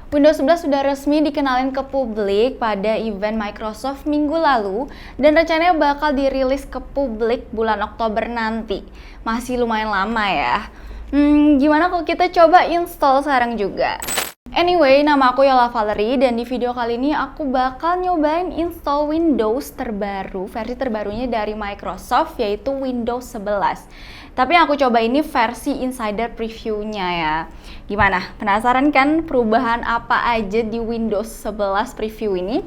Windows 11 sudah resmi dikenalin ke publik pada event Microsoft minggu lalu dan rencananya bakal dirilis ke publik bulan Oktober nanti. Masih lumayan lama ya. Gimana kalau kita coba install sekarang juga? Anyway, nama aku Yola Valerie dan di video kali ini aku bakal nyobain install Windows terbaru, versi terbarunya dari Microsoft yaitu Windows 11. Tapi yang aku coba ini versi insider preview-nya ya. Gimana? Penasaran kan perubahan apa aja di Windows 11 preview ini?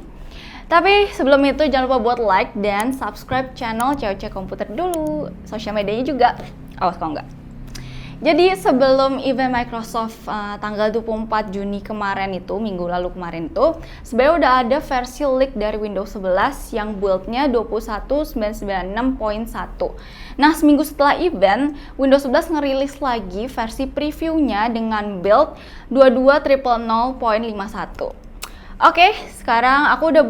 Tapi sebelum itu jangan lupa buat like dan subscribe channel Cewek Komputer dulu. Sosial medianya juga. Awas kalau enggak. Jadi sebelum event Microsoft tanggal 24 Juni kemarin itu, minggu lalu kemarin itu, sebenarnya udah ada versi leak dari Windows 11 yang build-nya 21996.1. Nah, seminggu setelah event, Windows 11 ngerilis lagi versi previewnya dengan build 22000.51. Oke, sekarang aku udah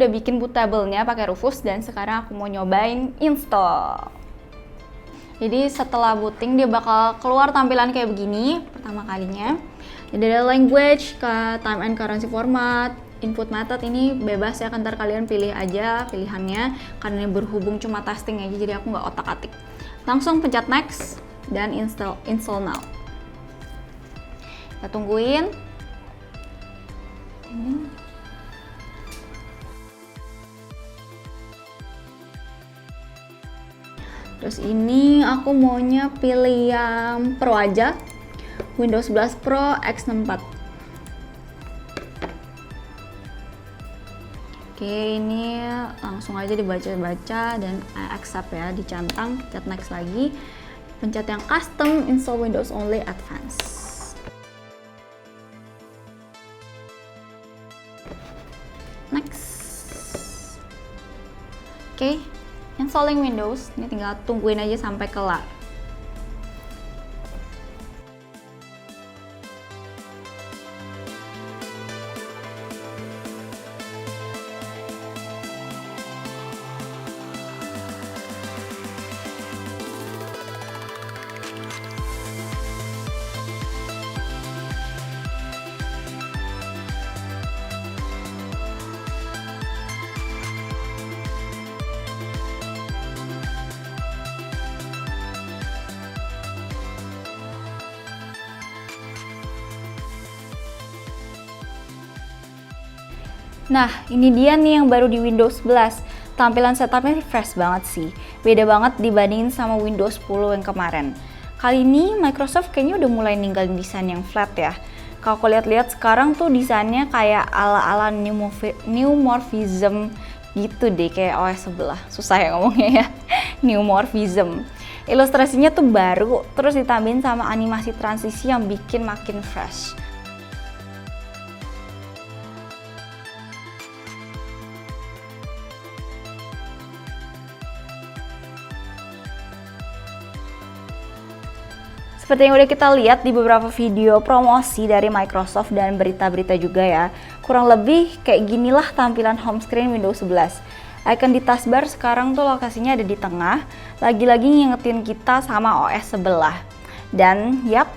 bikin bootable-nya pakai Rufus dan sekarang aku mau nyobain install. Jadi setelah booting dia bakal keluar tampilan kayak begini pertama kalinya. Jadi ada language, time and currency format, input method ini bebas ya, ntar kalian pilih aja pilihannya karena ini berhubung cuma testing aja jadi aku nggak otak-atik. Langsung pencet next dan install now. Kita tungguin. Terus ini aku maunya pilih yang Pro aja, Windows 11 Pro X64. Oke, ini langsung aja dibaca-baca dan I accept ya, dicantang, pencet next lagi, pencet yang custom, install Windows only advanced. Next. Oke. Installing Windows, ini tinggal tungguin aja sampai kelar. Nah, ini dia nih yang baru di Windows 11. Tampilan setupnya fresh banget sih. Beda banget dibandingin sama Windows 10 yang kemarin. Kali ini Microsoft kayaknya udah mulai ninggalin desain yang flat ya. Kalau aku lihat-lihat sekarang tuh desainnya kayak ala-ala neumorphism gitu deh, kayak OS sebelah. Susah ya ngomongnya ya. Neumorphism. Ilustrasinya tuh baru, terus ditambahin sama animasi transisi yang bikin makin fresh. Seperti yang udah kita lihat di beberapa video promosi dari Microsoft dan berita-berita juga ya, kurang lebih kayak ginilah tampilan home screen Windows 11. Icon di taskbar sekarang tuh lokasinya ada di tengah, lagi-lagi ngingetin kita sama OS sebelah. Dan yap,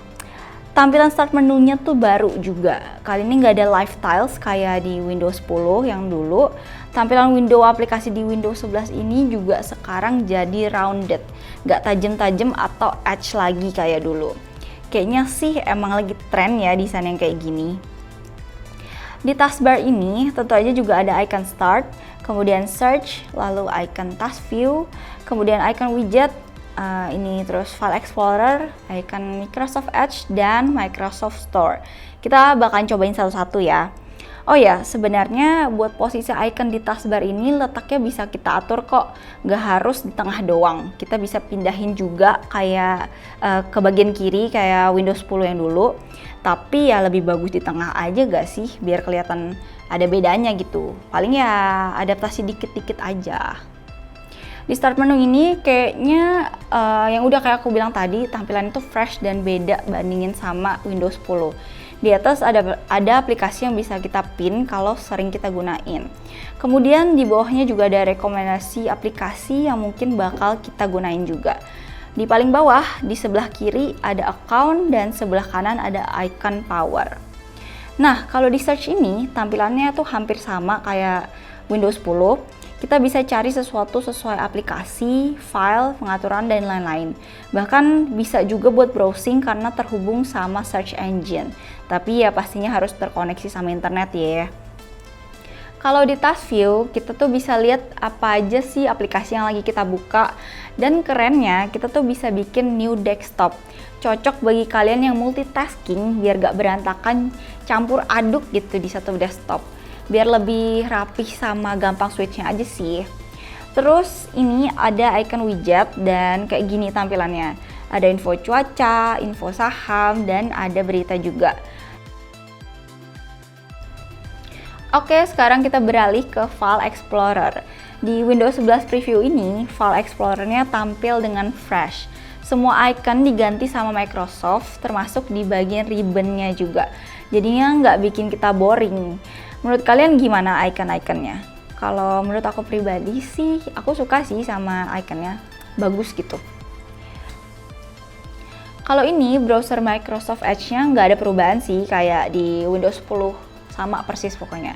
tampilan start menunya tuh baru juga. Kali ini nggak ada live tiles kayak di Windows 10 yang dulu. Tampilan window aplikasi di Windows 11 ini juga sekarang jadi rounded, nggak tajam-tajam atau edge lagi kayak dulu. Kayaknya sih emang lagi tren ya desain yang kayak gini. Di taskbar ini tentu aja juga ada icon start, kemudian search, lalu icon task view, kemudian icon widget, ini terus file explorer, icon Microsoft Edge, dan Microsoft Store. Kita bakalan cobain satu-satu ya. Oh ya, sebenarnya buat posisi icon di taskbar ini letaknya bisa kita atur kok, nggak harus di tengah doang. Kita bisa pindahin juga kayak ke bagian kiri kayak Windows 10 yang dulu. Tapi ya lebih bagus di tengah aja gak sih, biar kelihatan ada bedanya gitu. Paling ya adaptasi dikit-dikit aja. Di start menu ini kayaknya yang udah kayak aku bilang tadi, tampilan itu fresh dan beda bandingin sama Windows 10. Di atas ada aplikasi yang bisa kita pin kalau sering kita gunain. Kemudian di bawahnya juga ada rekomendasi aplikasi yang mungkin bakal kita gunain juga. Di paling bawah, di sebelah kiri ada account dan sebelah kanan ada icon power. Nah, kalau di search ini tampilannya tuh hampir sama kayak Windows 10. Kita bisa cari sesuatu sesuai aplikasi, file, pengaturan, dan lain-lain. Bahkan bisa juga buat browsing karena terhubung sama search engine. Tapi ya pastinya harus terkoneksi sama internet ya. Kalau di task view, kita tuh bisa lihat apa aja sih aplikasi yang lagi kita buka. Dan kerennya, kita tuh bisa bikin new desktop. Cocok bagi kalian yang multitasking biar gak berantakan campur aduk gitu di satu desktop. Biar lebih rapih sama gampang switchnya aja sih. Terus ini ada icon widget dan kayak gini tampilannya. Ada info cuaca, info saham, dan ada berita juga. Oke, sekarang kita beralih ke File Explorer. Di Windows 11 Preview ini, File Explorer-nya tampil dengan fresh. Semua icon diganti sama Microsoft, termasuk di bagian ribbon-nya juga. Jadinya nggak bikin kita boring. Menurut kalian gimana icon-iconnya? Kalau menurut aku pribadi sih, aku suka sih sama iconnya. Bagus gitu. Kalau ini, browser Microsoft Edge-nya nggak ada perubahan sih, kayak di Windows 10. Sama persis pokoknya.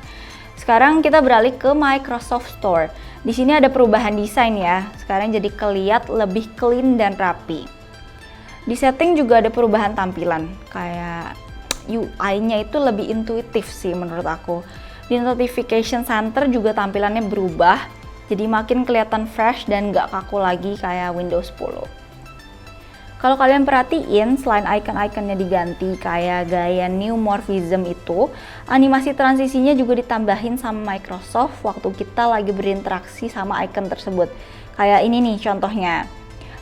Sekarang kita beralih ke Microsoft Store. Di sini ada perubahan desain ya. Sekarang jadi kelihatan lebih clean dan rapi. Di setting juga ada perubahan tampilan. Kayak UI-nya itu lebih intuitif sih menurut aku. Di notification center juga tampilannya berubah. Jadi makin kelihatan fresh dan nggak kaku lagi kayak Windows 10. Kalau kalian perhatiin, selain icon-iconnya diganti kayak gaya new morphism itu, animasi transisinya juga ditambahin sama Microsoft waktu kita lagi berinteraksi sama icon tersebut. Kayak ini nih contohnya.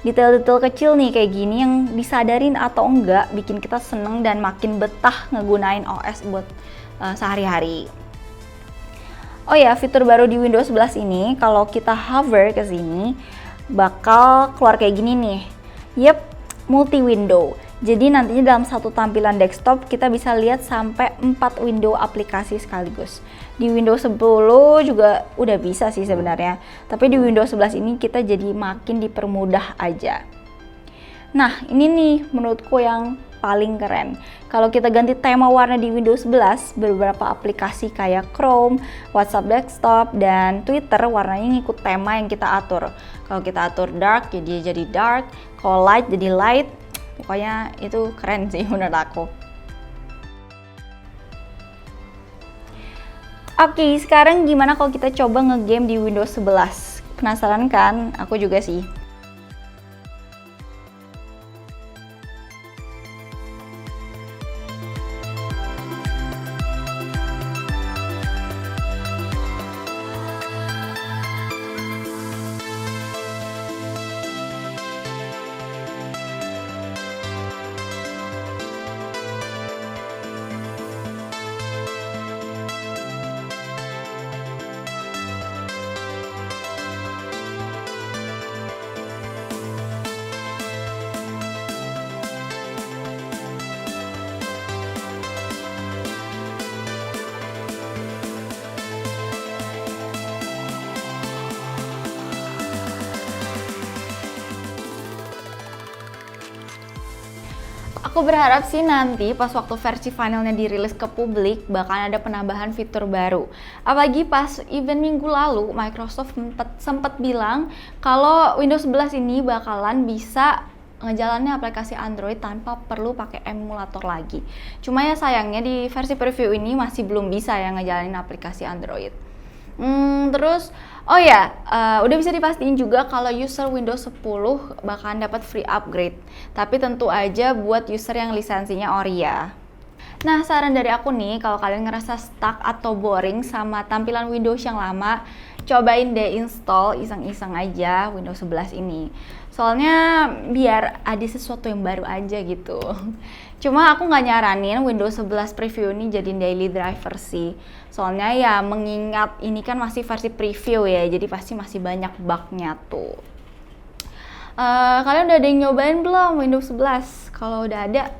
Detail-detail kecil nih kayak gini yang disadarin atau enggak bikin kita seneng dan makin betah ngegunain OS buat sehari-hari. Oh ya, fitur baru di Windows 11 ini, kalau kita hover ke sini, bakal keluar kayak gini nih. Yep, multi-window. Jadi nantinya dalam satu tampilan desktop kita bisa lihat sampai 4 window aplikasi sekaligus. Di Windows 10 juga udah bisa sih sebenarnya. Tapi di Windows 11 ini kita jadi makin dipermudah aja. Nah, ini nih menurutku yang paling keren. Kalau kita ganti tema warna di Windows 11, beberapa aplikasi kayak Chrome, WhatsApp Desktop, dan Twitter warnanya ngikut tema yang kita atur. Kalau kita atur dark, jadi dark. Kalau light, jadi light. Pokoknya itu keren sih menurut aku. Oke, sekarang gimana kalau kita coba ngegame di Windows 11? Penasaran kan? Aku juga sih. Aku berharap sih nanti pas waktu versi finalnya dirilis ke publik bakal ada penambahan fitur baru. Apalagi pas event minggu lalu Microsoft sempat bilang kalau Windows 11 ini bakalan bisa ngejalanin aplikasi Android tanpa perlu pakai emulator lagi. Cuma ya sayangnya di versi preview ini masih belum bisa ya ngejalanin aplikasi Android. Terus, oh ya, udah bisa dipastiin juga kalau user Windows 10 bakalan dapat free upgrade. Tapi tentu aja buat user yang lisensinya ori ya. Nah, saran dari aku nih, kalau kalian ngerasa stuck atau boring sama tampilan Windows yang lama, cobain deh install iseng-iseng aja Windows 11 ini. Soalnya biar ada sesuatu yang baru aja gitu. Cuma aku nggak nyaranin Windows 11 preview ini jadi daily driver sih. Soalnya ya mengingat ini kan masih versi preview ya, jadi pasti masih banyak bug-nya tuh. Kalian udah ada yang nyobain belum Windows 11? Kalau udah ada,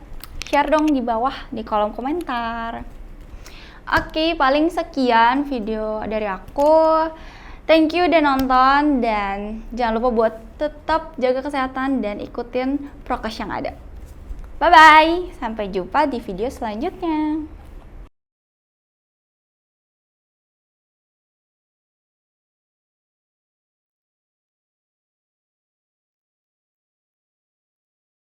share dong di bawah di kolom komentar. Oke, paling sekian video dari aku. Thank you udah nonton dan jangan lupa buat tetap jaga kesehatan dan ikutin prokes yang ada. Bye-bye, sampai jumpa di video selanjutnya.